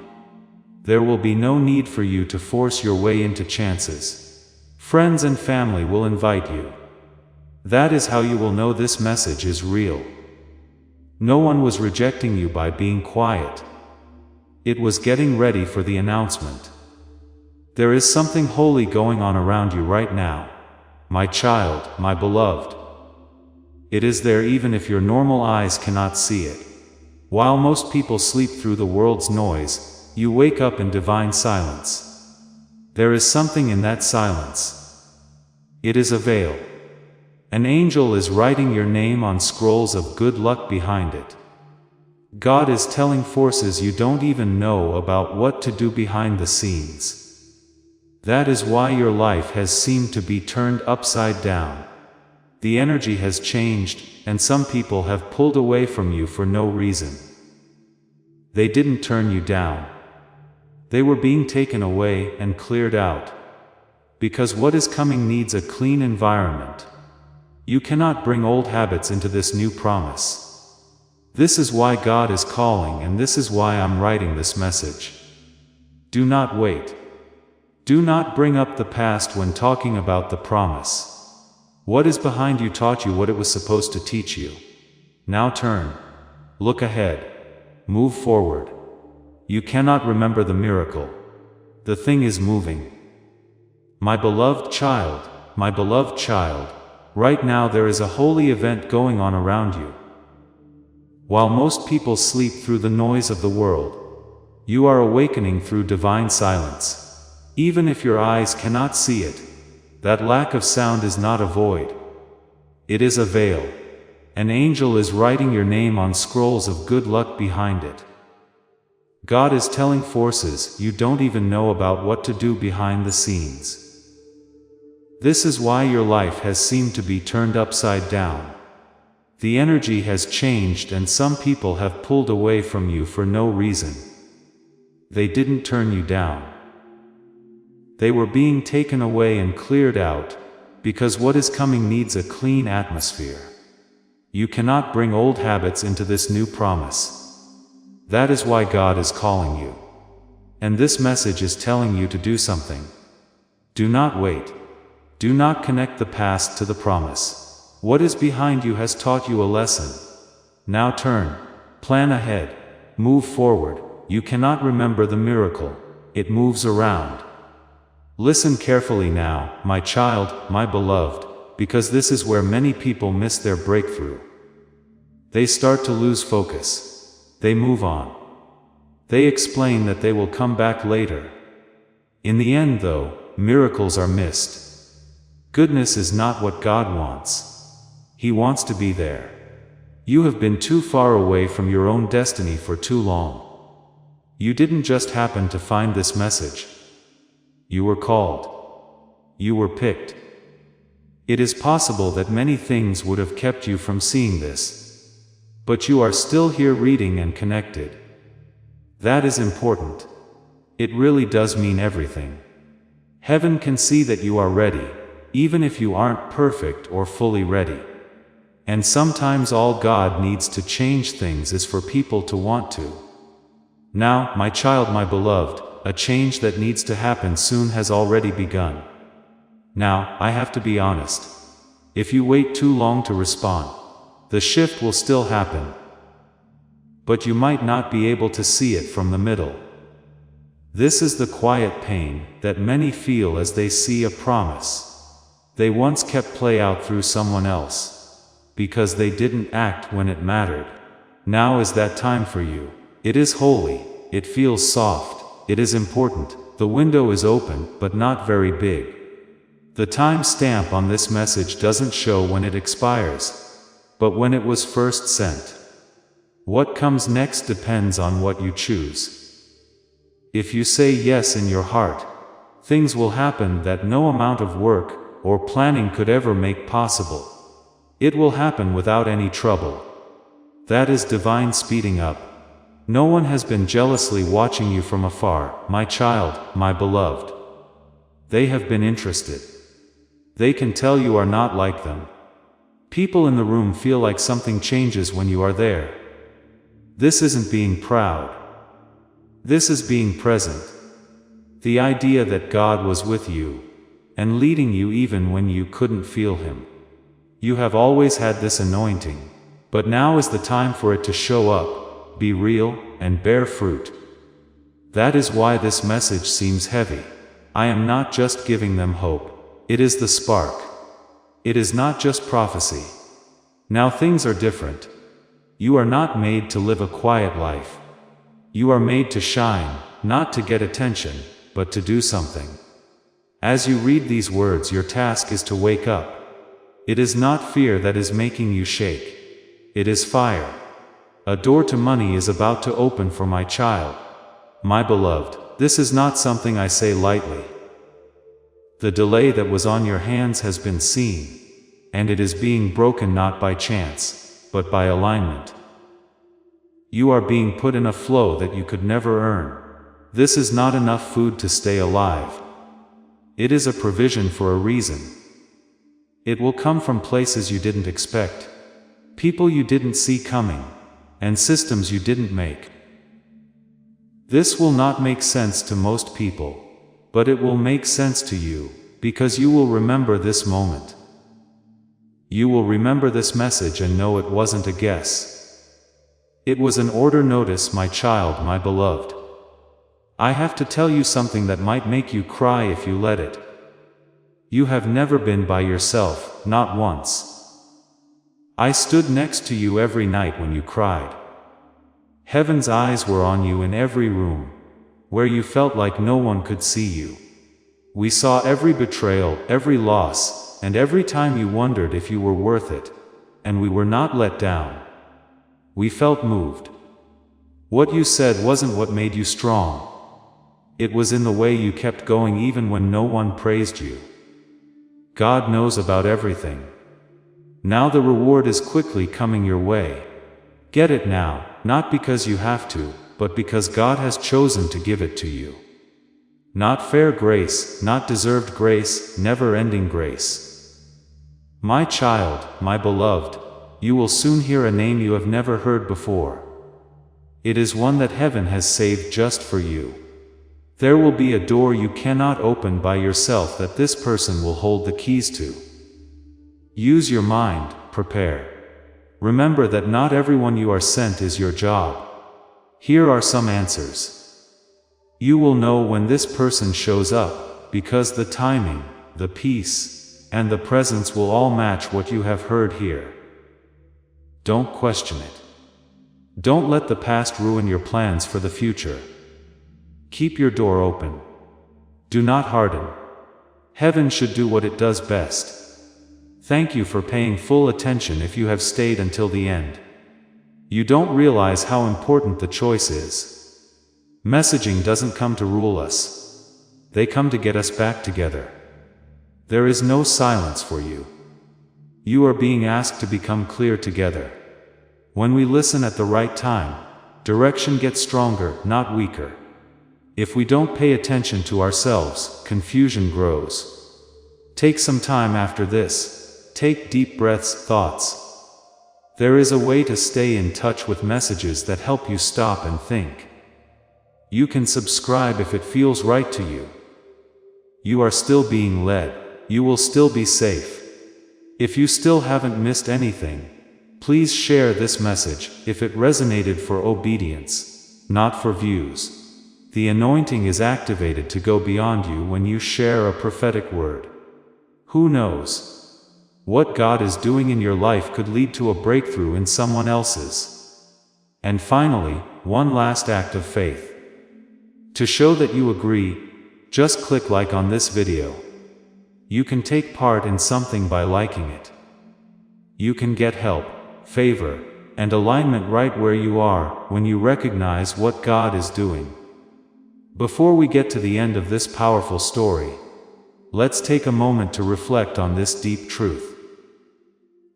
There will be no need for you to force your way into chances. Friends and family will invite you. That is how you will know this message is real. No one was rejecting you by being quiet. It was getting ready for the announcement. There is something holy going on around you right now. My child, my beloved. It is there even if your normal eyes cannot see it. While most people sleep through the world's noise, you wake up in divine silence. There is something in that silence. It is a veil. An angel is writing your name on scrolls of good luck behind it. God is telling forces you don't even know about what to do behind the scenes. That is why your life has seemed to be turned upside down. The energy has changed, and some people have pulled away from you for no reason. They didn't turn you down. They were being taken away and cleared out. Because what is coming needs a clean environment. You cannot bring old habits into this new promise. This is why God is calling, and this is why I'm writing this message. Do not wait. Do not bring up the past when talking about the promise. What is behind you taught you what it was supposed to teach you. Now turn. Look ahead. Move forward. You cannot remember the miracle. The thing is moving. My beloved child, right now there is a holy event going on around you. While most people sleep through the noise of the world, you are awakening through divine silence. Even if your eyes cannot see it, that lack of sound is not a void. It is a veil. An angel is writing your name on scrolls of good luck behind it. God is telling forces you don't even know about what to do behind the scenes. This is why your life has seemed to be turned upside down. The energy has changed and some people have pulled away from you for no reason. They didn't turn you down. They were being taken away and cleared out, because what is coming needs a clean atmosphere. You cannot bring old habits into this new promise. That is why God is calling you. And this message is telling you to do something. Do not wait. Do not connect the past to the promise. What is behind you has taught you a lesson. Now turn. Plan ahead. Move forward. You cannot remember the miracle. It moves around. Listen carefully now, my child, my beloved, because this is where many people miss their breakthrough. They start to lose focus. They move on. They explain that they will come back later. In the end, though, miracles are missed. Goodness is not what God wants. He wants to be there. You have been too far away from your own destiny for too long. You didn't just happen to find this message. You were called. You were picked. It is possible that many things would have kept you from seeing this. But you are still here reading and connected. That is important. It really does mean everything. Heaven can see that you are ready, even if you aren't perfect or fully ready. And sometimes all God needs to change things is for people to want to. Now, my child, my beloved, a change that needs to happen soon has already begun. Now, I have to be honest. If you wait too long to respond, the shift will still happen. But you might not be able to see it from the middle. This is the quiet pain that many feel as they see a promise they once kept play out through someone else, because they didn't act when it mattered. Now is that time for you. It is holy, it feels soft, it is important. The window is open, but not very big. The time stamp on this message doesn't show when it expires, but when it was first sent. What comes next depends on what you choose. If you say yes in your heart, things will happen that no amount of work or planning could ever make possible. It will happen without any trouble. That is divine speeding up. No one has been jealously watching you from afar, my child, my beloved. They have been interested. They can tell you are not like them. People in the room feel like something changes when you are there. This isn't being proud. This is being present. The idea that God was with you, and leading you even when you couldn't feel Him. You have always had this anointing, but now is the time for it to show up, be real, and bear fruit. That is why this message seems heavy. I am not just giving them hope. It is the spark. It is not just prophecy. Now things are different. You are not made to live a quiet life. You are made to shine, not to get attention, but to do something. As you read these words, your task is to wake up. It is not fear that is making you shake. It is fire. A door to money is about to open for my child. My beloved, this is not something I say lightly. The delay that was on your hands has been seen, and it is being broken not by chance, but by alignment. You are being put in a flow that you could never earn. This is not enough food to stay alive. It is a provision for a reason. It will come from places you didn't expect, people you didn't see coming, and systems you didn't make. This will not make sense to most people, but it will make sense to you, because you will remember this moment. You will remember this message and know it wasn't a guess. It was an order. Notice, my child, my beloved. I have to tell you something that might make you cry if you let it. You have never been by yourself, not once. I stood next to you every night when you cried. Heaven's eyes were on you in every room, where you felt like no one could see you. We saw every betrayal, every loss, and every time you wondered if you were worth it, and we were not let down. We felt moved. What you said wasn't what made you strong. It was in the way you kept going even when no one praised you. God knows about everything. Now the reward is quickly coming your way. Get it now, not because you have to, but because God has chosen to give it to you. Not fair grace, not deserved grace, never-ending grace. My child, my beloved, you will soon hear a name you have never heard before. It is one that heaven has saved just for you. There will be a door you cannot open by yourself that this person will hold the keys to. Use your mind, prepare. Remember that not everyone you are sent is your job. Here are some answers. You will know when this person shows up, because the timing, the peace, and the presence will all match what you have heard here. Don't question it. Don't let the past ruin your plans for the future. Keep your door open. Do not harden. Heaven should do what it does best. Thank you for paying full attention if you have stayed until the end. You don't realize how important the choice is. Messaging doesn't come to rule us. They come to get us back together. There is no silence for you. You are being asked to become clear together. When we listen at the right time, direction gets stronger, not weaker. If we don't pay attention to ourselves, confusion grows. Take some time after this. Take deep breaths, thoughts. There is a way to stay in touch with messages that help you stop and think. You can subscribe if it feels right to you. You are still being led. You will still be safe. If you still haven't missed anything, please share this message if it resonated for obedience, not for views. The anointing is activated to go beyond you when you share a prophetic word. Who knows? What God is doing in your life could lead to a breakthrough in someone else's. And finally, one last act of faith. To show that you agree, just click like on this video. You can take part in something by liking it. You can get help, favor, and alignment right where you are when you recognize what God is doing. Before we get to the end of this powerful story, let's take a moment to reflect on this deep truth.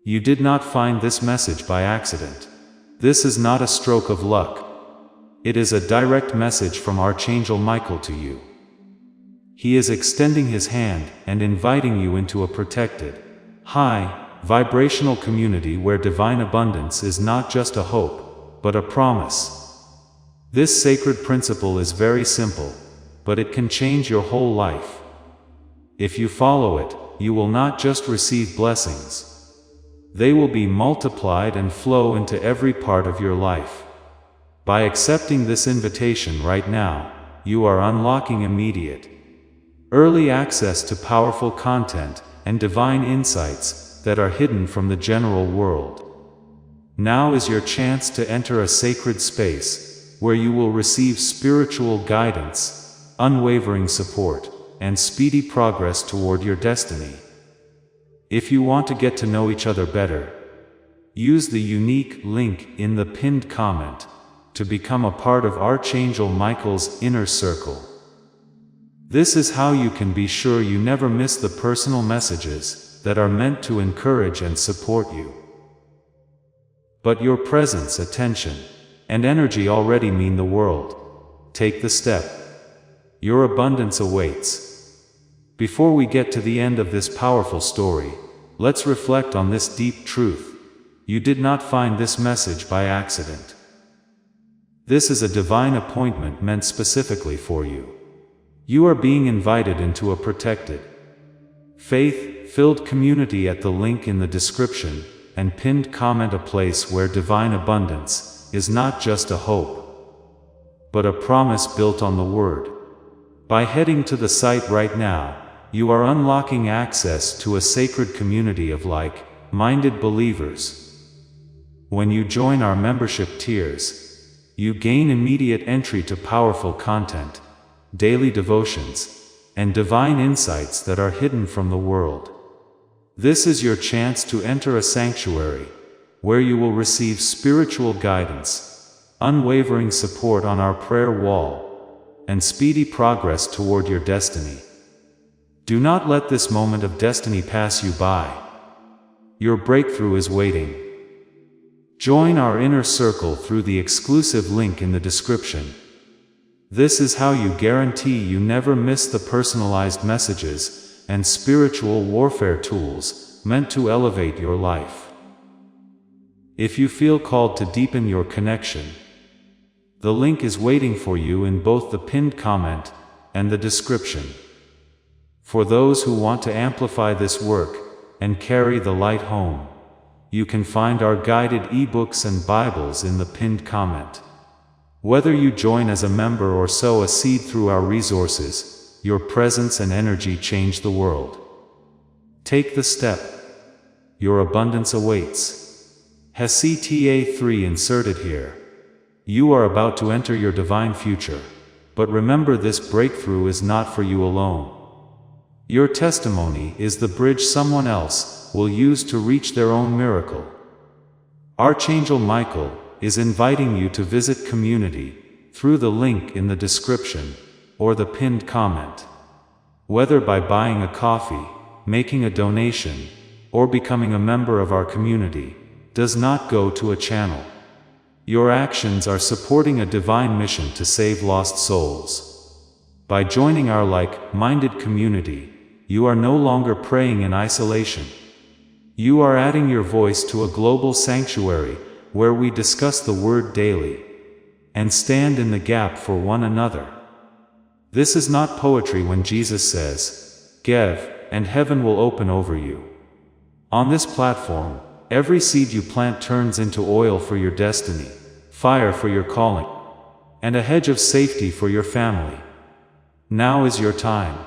You did not find this message by accident. This is not a stroke of luck. It is a direct message from Archangel Michael to you. He is extending his hand and inviting you into a protected, high, vibrational community where divine abundance is not just a hope, but a promise. This sacred principle is very simple, but it can change your whole life. If you follow it, you will not just receive blessings. They will be multiplied and flow into every part of your life. By accepting this invitation right now, you are unlocking immediate, early access to powerful content and divine insights that are hidden from the general world. Now is your chance to enter a sacred space where you will receive spiritual guidance, unwavering support, and speedy progress toward your destiny. If you want to get to know each other better, use the unique link in the pinned comment to become a part of Archangel Michael's inner circle. This is how you can be sure you never miss the personal messages that are meant to encourage and support you. But your presence, attention, and energy already mean the world. Take the step. Your abundance awaits. Before we get to the end of this powerful story, let's reflect on this deep truth. You did not find this message by accident. This is a divine appointment meant specifically for you. You are being invited into a protected, faith-filled community at the link in the description and pinned comment, a place where divine abundance is not just a hope, but a promise built on the Word. By heading to the site right now, you are unlocking access to a sacred community of like-minded believers. When you join our membership tiers, you gain immediate entry to powerful content, daily devotions, and divine insights that are hidden from the world. This is your chance to enter a sanctuary, where you will receive spiritual guidance, unwavering support on our prayer wall, and speedy progress toward your destiny. Do not let this moment of destiny pass you by. Your breakthrough is waiting. Join our inner circle through the exclusive link in the description. This is how you guarantee you never miss the personalized messages and spiritual warfare tools meant to elevate your life. If you feel called to deepen your connection, the link is waiting for you in both the pinned comment and the description. For those who want to amplify this work and carry the light home, you can find our guided ebooks and Bibles in the pinned comment. Whether you join as a member or sow a seed through our resources, your presence and energy change the world. Take the step. Your abundance awaits. Hesita 3 inserted here. You are about to enter your divine future. But remember, this breakthrough is not for you alone. Your testimony is the bridge someone else will use to reach their own miracle. Archangel Michael is inviting you to visit community through the link in the description or the pinned comment. Whether by buying a coffee, making a donation, or becoming a member of our community, does not go to a channel. Your actions are supporting a divine mission to save lost souls. By joining our like-minded community, you are no longer praying in isolation. You are adding your voice to a global sanctuary where we discuss the Word daily and stand in the gap for one another. This is not poetry when Jesus says, "Give, and heaven will open over you." On this platform, every seed you plant turns into oil for your destiny, fire for your calling, and a hedge of safety for your family. Now is your time.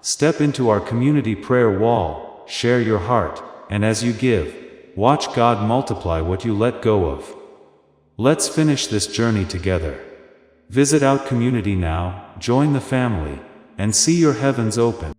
Step into our community prayer wall, share your heart, and as you give, watch God multiply what you let go of. Let's finish this journey together. Visit our community now, join the family, and see your heavens open.